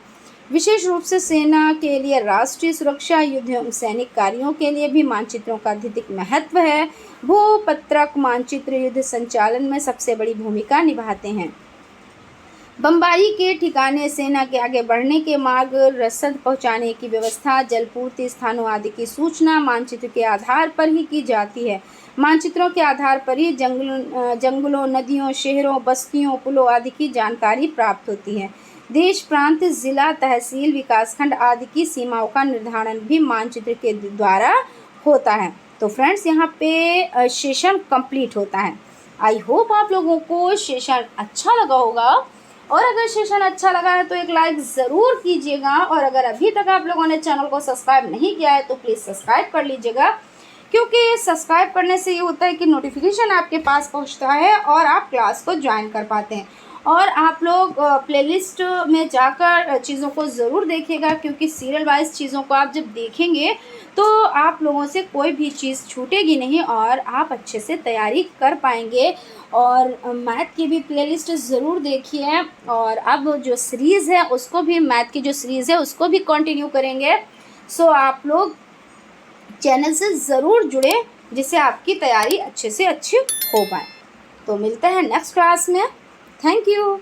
विशेष रूप से सेना के लिए, राष्ट्रीय सुरक्षा, युद्ध एवं सैनिक कार्यों के लिए भी मानचित्रों का अधिक महत्व है। भूपत्रक मानचित्र युद्ध संचालन में सबसे बड़ी भूमिका निभाते हैं। बमबारी के ठिकाने, सेना के आगे बढ़ने के मार्ग, रसद पहुंचाने की व्यवस्था, जलपूर्ति स्थानों आदि की सूचना मानचित्र के आधार पर ही की जाती है। मानचित्रों के आधार पर ही जंगलों, नदियों, शहरों, बस्तियों, पुलों आदि की जानकारी प्राप्त होती है। देश, प्रांत, जिला, तहसील, विकासखंड आदि की सीमाओं का निर्धारण भी मानचित्र के द्वारा होता है। तो फ्रेंड्स, यहाँ पे सेशन कंप्लीट होता है। आई होप आप लोगों को सेशन अच्छा लगा होगा, और अगर सेशन अच्छा लगा है तो एक लाइक ज़रूर कीजिएगा, और अगर अभी तक आप लोगों ने चैनल को सब्सक्राइब नहीं किया है तो प्लीज़ सब्सक्राइब कर लीजिएगा, क्योंकि सब्सक्राइब करने से ये होता है कि नोटिफिकेशन आपके पास पहुंचता है और आप क्लास को ज्वाइन कर पाते हैं। और आप लोग प्लेलिस्ट में जाकर चीज़ों को ज़रूर देखिएगा, क्योंकि सीरियल वाइज चीज़ों को आप जब देखेंगे तो आप लोगों से कोई भी चीज़ छूटेगी नहीं और आप अच्छे से तैयारी कर पाएंगे। और मैथ की भी प्लेलिस्ट ज़रूर देखिए, और अब जो सीरीज़ है उसको भी, मैथ की जो सीरीज़ है उसको भी कंटिन्यू करेंगे। सो आप लोग चैनल से ज़रूर जुड़े, जिससे आपकी तैयारी अच्छे से अच्छी हो पाए। तो मिलते हैं नेक्स्ट क्लास में। Thank you.